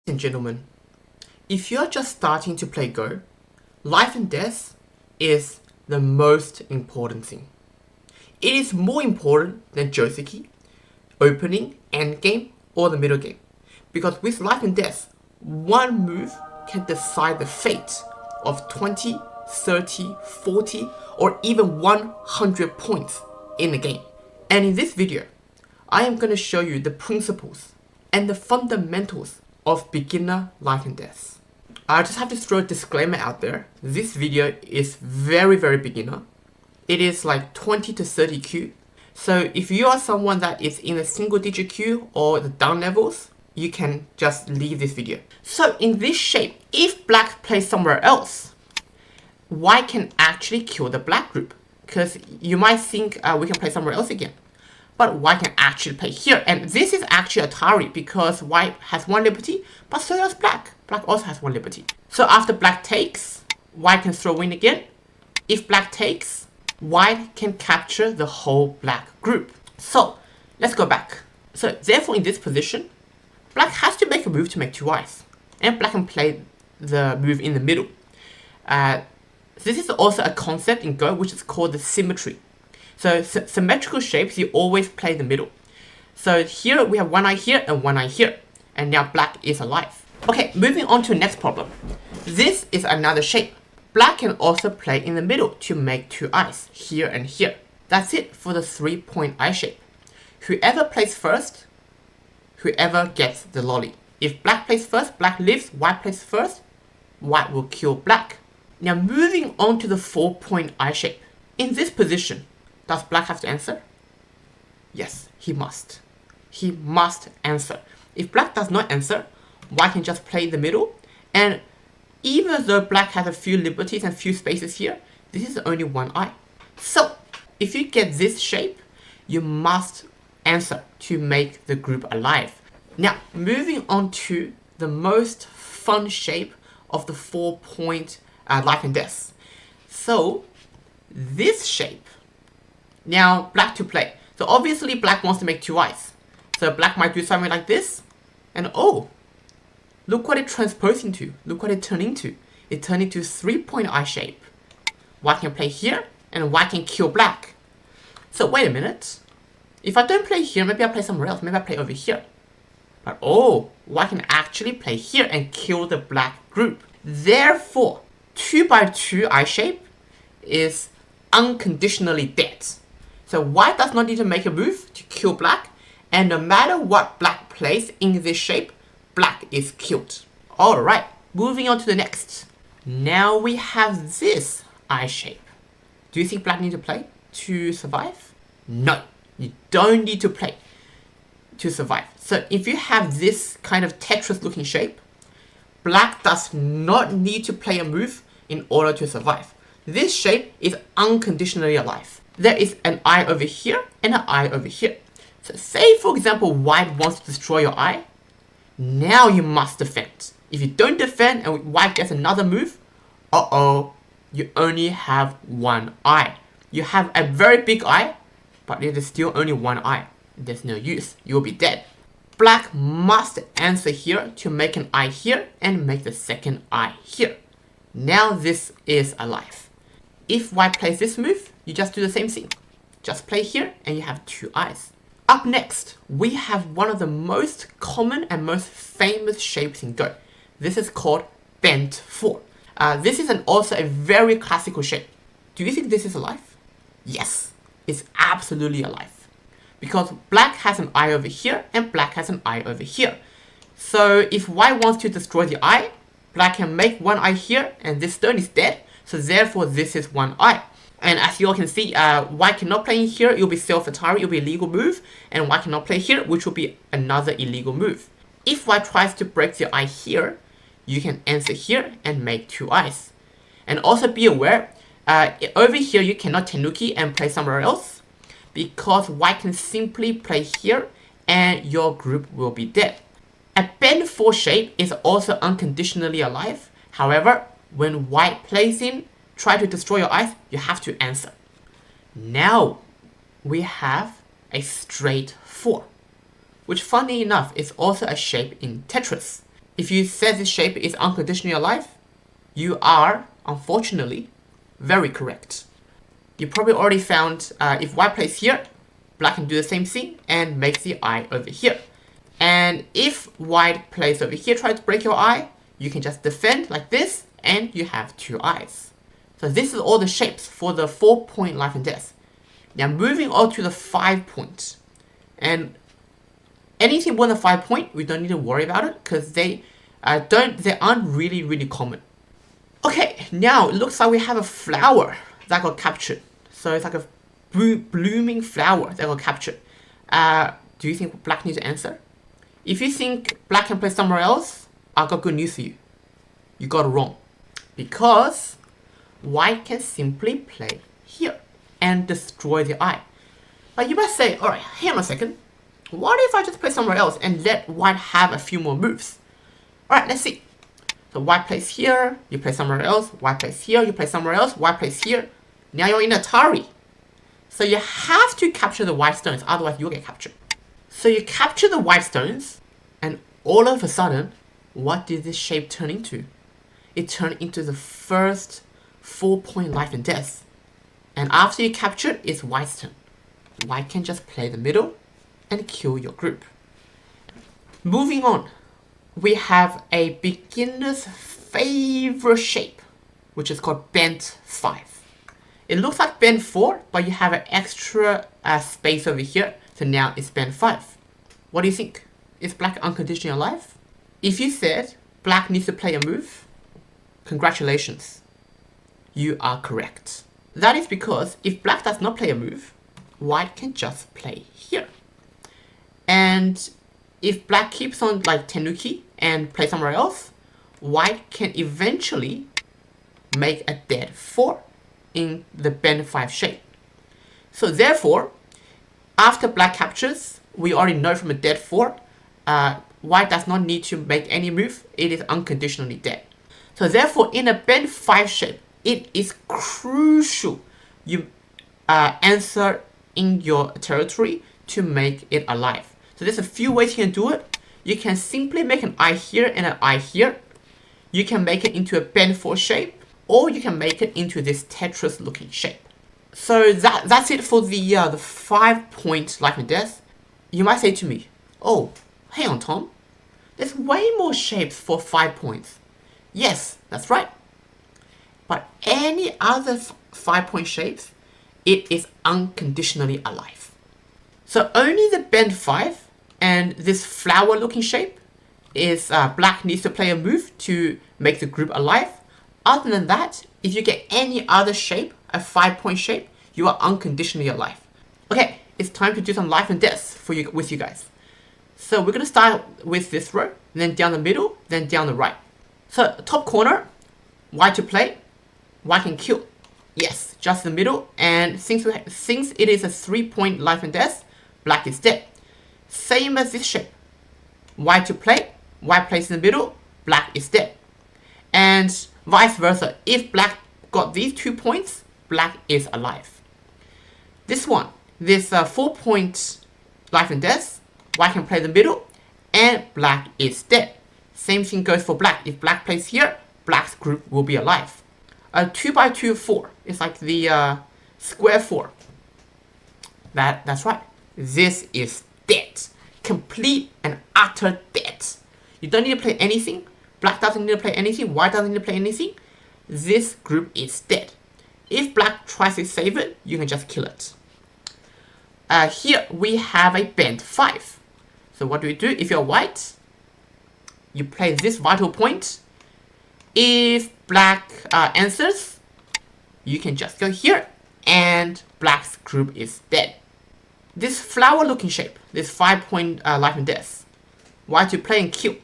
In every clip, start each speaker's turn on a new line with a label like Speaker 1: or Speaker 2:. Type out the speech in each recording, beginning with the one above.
Speaker 1: and gentlemen, if you're just starting to play Go, life and death is the most important thing. It is more important than Joseki, opening, endgame, or the middle game. Because with life and death, one move can decide the fate of 20, 30, 40, or even 100 points in the game. And in this video, I am going to show you the principles and the fundamentals of beginner life and death. I just have to throw a disclaimer out there. This video is very beginner. It is like 20 to 30 Q. So if you are someone that is in a single digit Q or the down levels, you can just leave this video. So in this shape, if black plays somewhere else, white can actually kill the black group. Because you might think we can play somewhere else again. But white can actually play here. And this is actually Atari because white has one liberty, but so does black. Black also has one liberty. So after black takes, white can throw in again. If black takes, white can capture the whole black group. So let's go back. So therefore in this position, black has to make a move to make two eyes. And black can play the move in the middle. This is also a concept in Go which is called the symmetry. So symmetrical shapes, you always play the middle. So here we have one eye here and one eye here. And now black is alive. Okay, moving on to the next problem. This is another shape. Black can also play in the middle to make two eyes, here and here. That's it for the 3-point eye shape. Whoever plays first, whoever gets the lolly. If black plays first, black lives. White plays first, white will kill black. Now moving on to the 4-point eye shape. In this position, does black have to answer? Yes, he must. He must answer. If black does not answer, white can just play the middle. And even though black has a few liberties and few spaces here, this is only one eye. So, if you get this shape, you must answer to make the group alive. Now, moving on to the most fun shape of the 4-point life and death. So, this shape. Now, black to play. So obviously black wants to make two eyes. So black might do something like this. And oh, look what it transposed into. Look what it turned into. It turned into 3-point eye shape. White can play here and white can kill black. So wait a minute. If I don't play here, maybe I'll play somewhere else. Maybe I'll play over here. But oh, white can actually play here and kill the black group. Therefore, 2x2 eye shape is unconditionally dead. So white does not need to make a move to kill black, and no matter what black plays in this shape, black is killed. Alright, moving on to the next. Now we have this eye shape. Do you think black needs to play to survive? No, you don't need to play to survive. So if you have this kind of Tetris looking shape, black does not need to play a move in order to survive. This shape is unconditionally alive. There is an eye over here and an eye over here. So say for example white wants to destroy your eye. Now you must defend. If you don't defend and white gets another move, you only have one eye. You have a very big eye, but it is still only one eye. There's no use. You will be dead. Black must answer here to make an eye here and make the second eye here. Now this is alive. If white plays this move, you just do the same thing. Just play here and you have two eyes. Up next, we have one of the most common and most famous shapes in Go. This is called bent 4. This is also a very classical shape. Do you think this is alive? Yes, it's absolutely alive. Because black has an eye over here and black has an eye over here. So if white wants to destroy the eye, black can make one eye here and this stone is dead. So therefore this is one eye. And as you all can see, white cannot play in here, it will be self-Atari, it will be a illegal move. And white cannot play here, which will be another illegal move. If white tries to break the eye here, you can answer here and make two eyes. And also be aware, over here you cannot tenuki and play somewhere else. Because white can simply play here and your group will be dead. A bend 4 shape is also unconditionally alive. However, when white plays in, try to destroy your eyes, you have to answer. Now, we have a straight 4, which funny enough is also a shape in Tetris. If you said this shape is unconditionally alive, you are, unfortunately, very correct. You probably already found if white plays here, black can do the same thing and make the eye over here. And if white plays over here, tries to break your eye, you can just defend like this, and you have 2 eyes. So this is all the shapes for the 4-point life and death. Now moving on to the 5-point. And anything more than 5-point, we don't need to worry about it, because they aren't really common. Okay, now it looks like we have a flower that got captured. So it's like a blooming flower that got captured. Do you think black needs to answer? If you think black can play somewhere else, I've got good news for you. You got it wrong. Because white can simply play here and destroy the eye. But you might say, alright, hang on a second. What if I just play somewhere else and let white have a few more moves? Alright, let's see. So white plays here, you play somewhere else. White plays here, you play somewhere else. White plays here. Now you're in Atari. So you have to capture the white stones, otherwise you'll get captured. So you capture the white stones, and all of a sudden, what did this shape turn into? It turned into the first 4-point life and death. And after you capture it, it's white's turn. White can just play the middle and kill your group. Moving on, we have a beginner's favorite shape, which is called bent 5. It looks like bent 4, but you have an extra space over here, so now it's bent 5. What do you think? Is black unconditionally alive? If you said black needs to play a move, congratulations, you are correct. That is because if black does not play a move, white can just play here. And if black keeps on like tenuki and play somewhere else, white can eventually make a dead 4 in the bend 5 shape. So therefore, after black captures, we already know from a dead 4, white does not need to make any move, it is unconditionally dead. So therefore, in a bend 5 shape, it is crucial you answer in your territory to make it alive. So there's a few ways you can do it. You can simply make an eye here and an eye here. You can make it into a bend 4 shape, or you can make it into this Tetris looking shape. So that's it for the 5-point life and death. You might say to me, oh, hang on Tom, there's way more shapes for 5 points. Yes, that's right. But any other 5-point shapes, it is unconditionally alive. So only the bend 5 and this flower looking shape is black needs to play a move to make the group alive. Other than that, if you get any other shape, a 5-point shape, you are unconditionally alive. Okay, it's time to do some life and death with you guys. So we're going to start with this row, then down the middle, then down the right. So top corner, white to play, white can kill. Yes, just the middle, and since it is a 3-point life and death, black is dead. Same as this shape. White to play, white plays in the middle, black is dead. And vice versa, if black got these 2 points, black is alive. This one, this 4-point life and death, white can play the middle, and black is dead. Same thing goes for black. If black plays here, black's group will be alive. A 2x2 4 is like the square 4. That's right. This is dead. Complete and utter dead. You don't need to play anything. Black doesn't need to play anything. White doesn't need to play anything. This group is dead. If black tries to save it, you can just kill it. Here we have a bend 5. So what do we do? If you're white, you play this vital point. If black answers, you can just go here, and black's group is dead. This flower looking shape, this 5-point life and death, white to play and kill.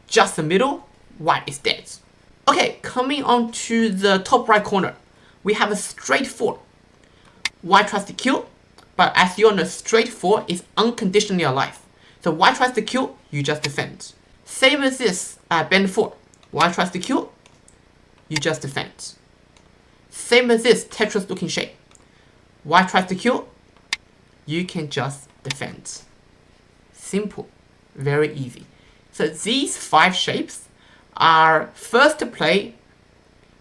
Speaker 1: Just the middle, white is dead. Okay, coming on to the top right corner, we have a straight 4. White tries to kill, but as you know, straight 4 is unconditionally alive. So white tries to kill, you just defend. Same as this bend 4. White tries to kill, you just defend. Same as this Tetris looking shape. White tries to kill, you can just defend. Simple, very easy. So these 5 shapes are first to play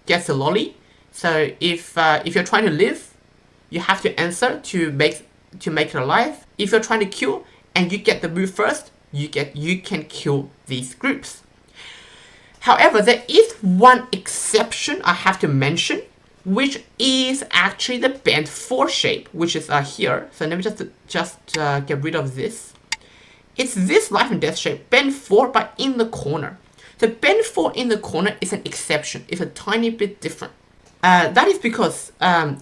Speaker 1: gets a lolly. So if you're trying to live, you have to answer to make it alive. If you're trying to kill and you get the move first, you can kill these groups. However, there is one exception I have to mention, which is actually the bend 4 shape, which is here. So let me just get rid of this. It's this life and death shape, bend 4, but in the corner. So bend 4 in the corner is an exception. It's a tiny bit different. That is because the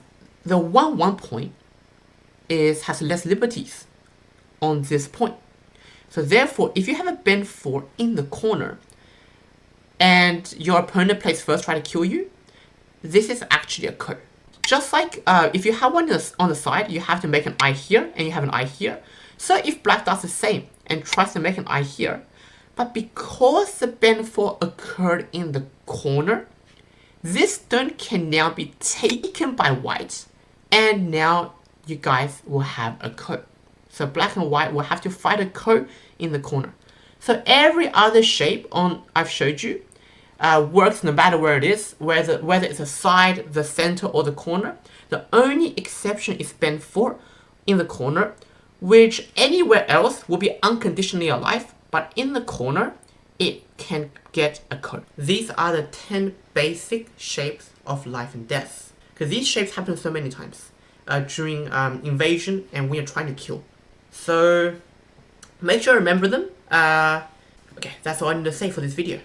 Speaker 1: 1-1 point has less liberties on this point. So therefore, if you have a bend 4 in the corner and your opponent plays first trying to kill you, this is actually a code. Just like if you have one on the side, you have to make an eye here and you have an eye here. So if black does the same and tries to make an eye here, but because the bend 4 occurred in the corner, this stone can now be taken by white, and now you guys will have a code. So black and white will have to fight a code in the corner. So every other shape I've showed you works no matter where it is, whether it's a side, the center, or the corner. The only exception is bend 4 in the corner, which anywhere else will be unconditionally alive, but in the corner, it can get a code. These are the 10 basic shapes of life and death. Because these shapes happen so many times during invasion and when you're trying to kill. So make sure to remember them. Okay, that's all I need to say for this video.